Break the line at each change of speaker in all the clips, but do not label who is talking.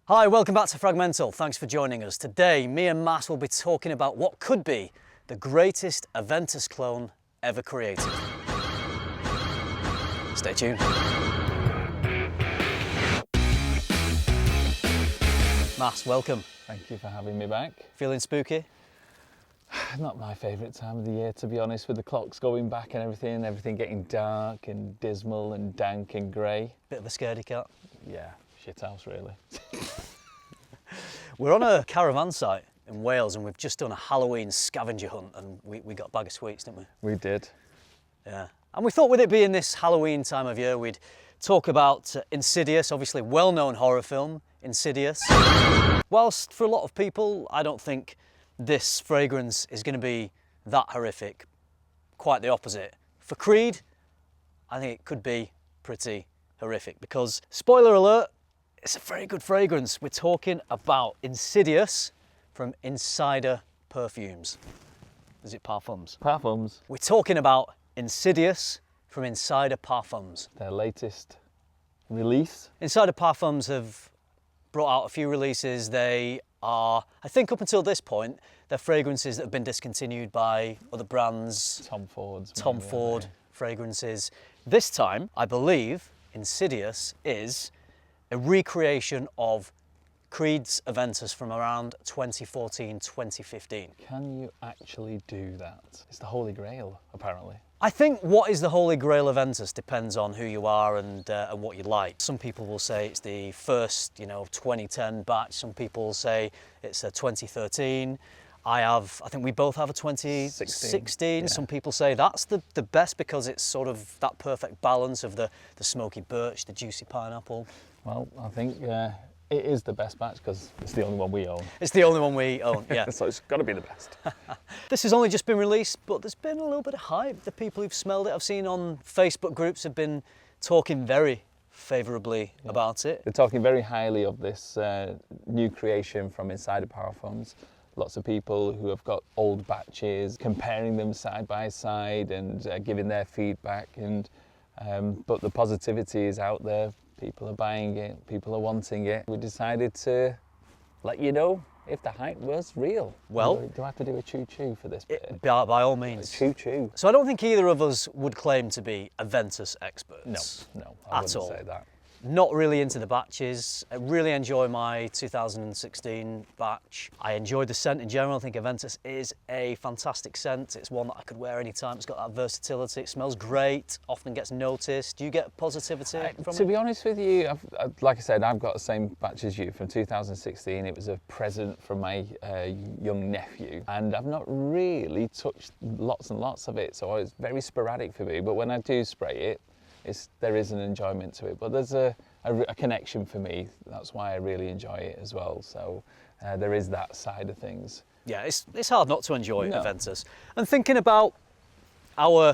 Hi, welcome back to FRAG-MENTAL. Thanks for joining us. Today, me and Matt will be talking about what could be the greatest Aventus clone ever created. Stay tuned. Matt, welcome.
Thank you for having me back.
Feeling spooky?
Not my favourite time of the year, to be honest, with the clocks going back and everything getting dark and dismal and dank and grey.
Bit of a scaredy cat?
Yeah, shit house really.
We're on a caravan site in Wales and we've just done a Halloween scavenger hunt and we got a bag of sweets, didn't we?
We did.
Yeah. And we thought with it being this Halloween time of year, we'd talk about Insidious, obviously well-known horror film, Insidious. Whilst for a lot of people, I don't think this fragrance is going to be that horrific. Quite the opposite. For Creed, I think it could be pretty horrific because, spoiler alert, it's a very good fragrance. We're talking about Insidious from Insider Parfums. Is it Parfums?
Parfums.
We're talking about Insidious from Insider Parfums.
Their latest release.
Insider Parfums have brought out a few releases. They are, I think up until this point, they're fragrances that have been discontinued by other brands.
Tom
Ford fragrances. This time, I believe, Insidious is a recreation of Creed's Aventus from around 2014, 2015.
Can you actually do that? It's the Holy Grail, apparently.
I think what is the Holy Grail of Aventus depends on who you are and what you like. Some people will say it's the first, 2010 batch. Some people will say it's a 2013. I think we both have a 2016.
Yeah.
Some people say that's the best because it's sort of that perfect balance of the smoky birch, the juicy pineapple.
Well, I think it is the best batch because it's the only one we own.
It's the only one we own, yeah.
So it's got to be the best.
This has only just been released, but there's been a little bit of hype. The people who've smelled it, I've seen on Facebook groups, have been talking very favourably about it.
They're talking very highly of this new creation from Insider Parfums. Lots of people who have got old batches, comparing them side by side and giving their feedback. And but the positivity is out there. People are buying it, people are wanting it. We decided to let you know if the hype was real.
Well,
do I have to do a choo-choo for this bit?
By all means.
Choo-choo.
So I don't think either of us would claim to be Aventus experts.
No, I wouldn't
all.
say that.
Not really into the batches. I really enjoy my 2016 batch. I enjoyed the scent in general. I think Aventus is a fantastic scent. It's one that I could wear anytime. It's got that versatility. It smells great, often gets noticed. Do you get positivity from it?
To be honest with you, like I said, I've got the same batch as you from 2016. It was a present from my young nephew, and I've not really touched lots and lots of it, so it's very sporadic for me. But when I do spray it, there is an enjoyment to it, but there's a connection for me. That's why I really enjoy it as well. So there is that side of things.
Yeah, it's hard not to enjoy Aventus. And thinking about our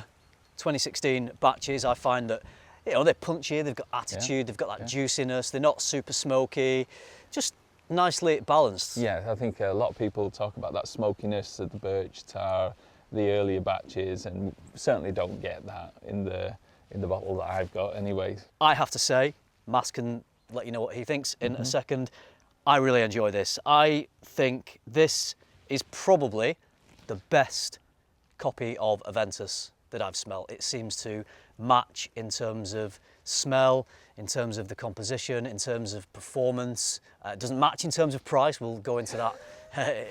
2016 batches, I find that they're punchy, they've got attitude, they've got that juiciness, they're not super smoky, just nicely balanced.
Yeah, I think a lot of people talk about that smokiness of the birch tar, the earlier batches, and certainly don't get that in the bottle that I've got anyway.
I have to say, Matt can let you know what he thinks in a second. I really enjoy this. I think this is probably the best copy of Aventus that I've smelled. It seems to match in terms of smell, in terms of the composition, in terms of performance. It doesn't match in terms of price. We'll go into that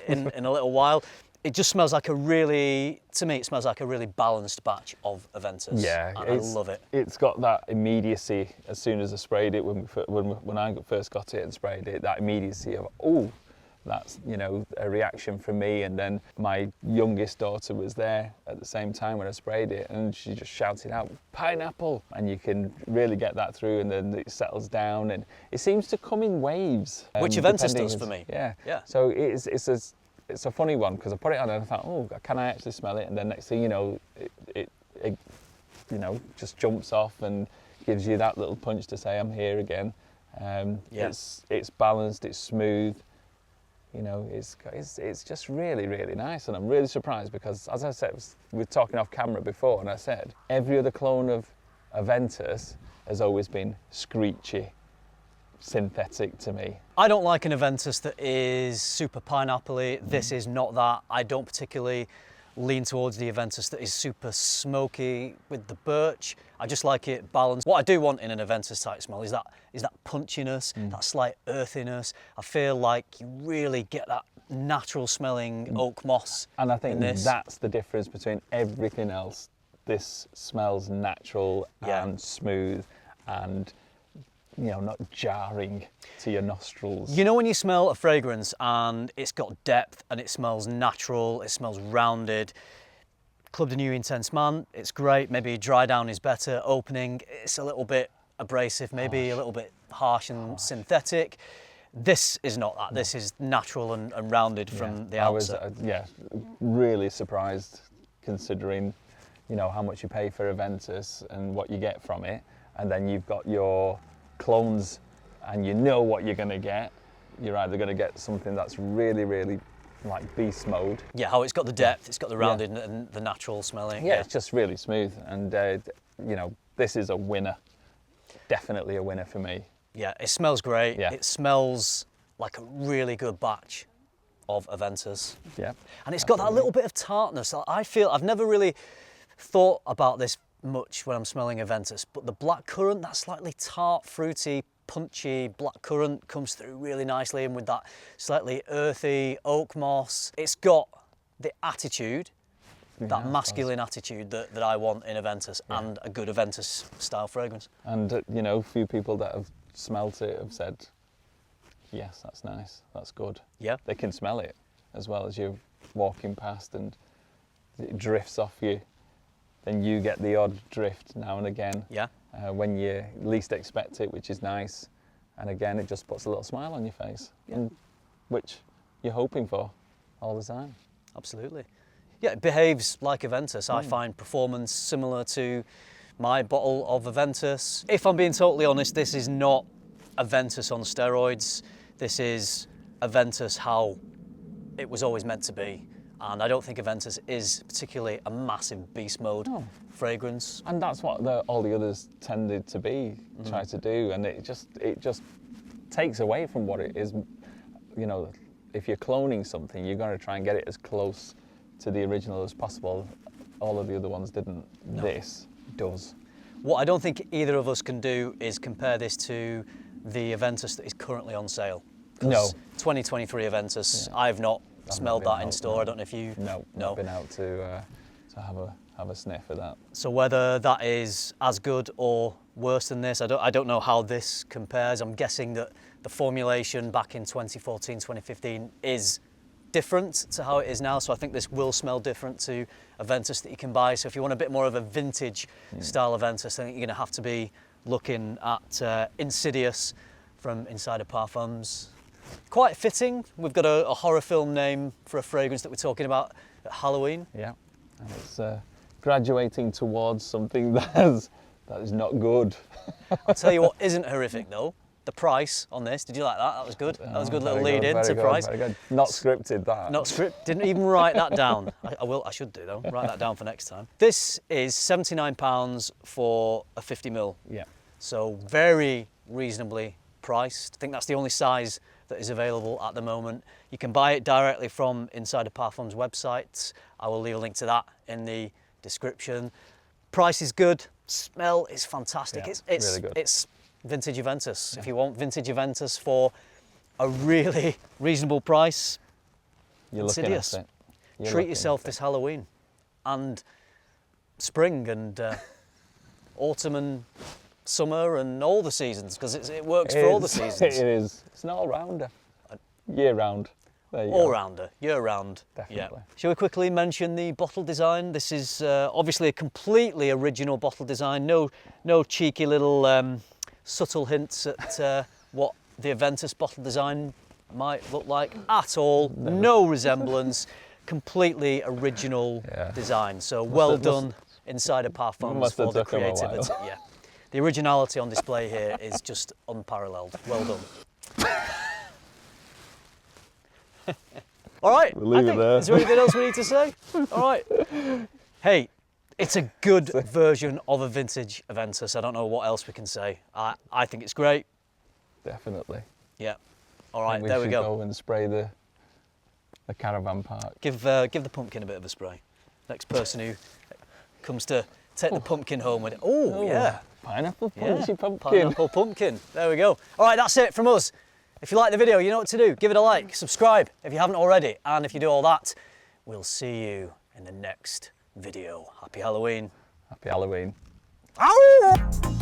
in a little while. It just smells like to me, it smells like a really balanced batch of Aventus.
Yeah,
I love it.
It's got that immediacy as soon as I sprayed it, when I first got it and sprayed it, that immediacy of, oh, that's, a reaction from me. And then my youngest daughter was there at the same time when I sprayed it, and she just shouted out, pineapple. And you can really get that through, and then it settles down, and it seems to come in waves.
Which Aventus does for me.
Yeah.
So
it's a funny one because I put it on and I thought, oh, can I actually smell it? And then next thing you know, it just jumps off and gives you that little punch to say, I'm here again. It's balanced, it's smooth. It's just really, really nice, and I'm really surprised because, as I said, we were talking off camera before, and I said every other clone of Aventus has always been screechy. synthetic to me.
I don't like an Aventus that is super pineapple-y. This is not that. I don't particularly lean towards the Aventus that is super smoky with the birch. I just like it balanced. What I do want in an Aventus type smell is that punchiness, that slight earthiness. I feel like you really get that natural smelling oak moss.
And I think
in this.
that's the difference between everything else. This smells natural and smooth and, you know, not jarring to your nostrils.
You know when you smell a fragrance and it's got depth and it smells natural, it smells rounded. Club de Nuit Intense Man, it's great. Maybe dry down is better. Opening, it's a little bit abrasive, maybe a little bit harsh and synthetic. This is not that. This is natural and rounded from the outset.
I was, really surprised considering, you know, how much you pay for Aventus and what you get from it. And then you've got your clones and you know what you're going to get. You're either going to get something that's really, really like beast mode.
Yeah, how it's got the depth, it's got the rounded and the natural smelling.
Yeah, it's just really smooth. And, you know, this is a winner. Definitely a winner for me.
Yeah, it smells great.
Yeah.
It smells like a really good batch of Aventus.
Yeah.
And it's got that little bit of tartness. I feel, I've never really thought about this much when I'm smelling Aventus, but the blackcurrant, that slightly tart, fruity, punchy blackcurrant comes through really nicely, and with that slightly earthy oak moss. It's got the attitude, that masculine attitude that I want in Aventus, and a good Aventus style fragrance.
And, you know, a few people that have smelt it have said, yes, that's nice, that's good.
Yeah.
They can smell it as well as you're walking past and it drifts off you. Then you get the odd drift now and again.
Yeah.
When you least expect it, which is nice. And again, it just puts a little smile on your face, which you're hoping for all the time.
Absolutely. Yeah, it behaves like Aventus. I find performance similar to my bottle of Aventus. If I'm being totally honest, this is not Aventus on steroids. This is Aventus how it was always meant to be. And I don't think Aventus is particularly a massive beast mode fragrance.
And that's what all the others tended to be, try to do. And it just takes away from what it is. You know, if you're cloning something, you're going to try and get it as close to the original as possible. All of the other ones didn't. No. This does.
What I don't think either of us can do is compare this to the Aventus that is currently on sale.
No.
2023 Aventus, I've not smelled that in store. I don't know if you...
No, not been out to have a sniff of that.
So whether that is as good or worse than this, I don't know how this compares. I'm guessing that the formulation back in 2014, 2015 is different to how it is now. So I think this will smell different to Aventus that you can buy. So if you want a bit more of a vintage style Aventus, I think you're going to have to be looking at Insidious from Insider Parfums. Quite fitting. We've got a horror film name for a fragrance that we're talking about at Halloween.
Yeah, and it's graduating towards something that is not good.
I'll tell you what isn't horrific though. The price on this. Did you like that? That was good. That was a good little lead in to price.
Very good. Not scripted that.
Not script. Didn't even write that down. I will. I should do though. Write that down for next time. This is £79 for a 50ml.
Yeah.
So very reasonably priced. I think that's the only size that is available at the moment. You can buy it directly from Insider Parfums website. I will leave a link to that in the description. Price is good. Smell is fantastic.
Yeah,
It's
really good.
It's vintage Aventus. If you want vintage Aventus for a really reasonable price,
You're looking
Insidious.
at it.
Treat yourself this Halloween and spring and autumn and summer and all the seasons, because it works for all the seasons.
It is. It's an all-rounder. Year round. There you go.
All-rounder, year-round.
Definitely.
Yeah. Shall we quickly mention the bottle design? This is obviously a completely original bottle design. No cheeky little subtle hints at what the Aventus bottle design might look like at all. No resemblance. Completely original design. So well done, Insider Parfums, for the creativity. Yeah. The originality on display here is just unparalleled. Well done. All right,
We'll leave it there.
Is there anything else we need to say? All right. Hey, it's a good version of a vintage Aventus. I don't know what else we can say. I think it's great.
definitely.
Yeah. All right,
And
there we
should
go.
go and spray the caravan park.
Give the pumpkin a bit of a spray. Next person who comes to take the pumpkin home with it. Oh, yeah.
Pineapple
Yeah,
punchy pumpkin.
pineapple pumpkin. There we go. All right, that's it from us. If you like the video, you know what to do. Give it a like, subscribe if you haven't already. And if you do all that, we'll see you in the next video. Happy Halloween.
Happy Halloween.
Ow!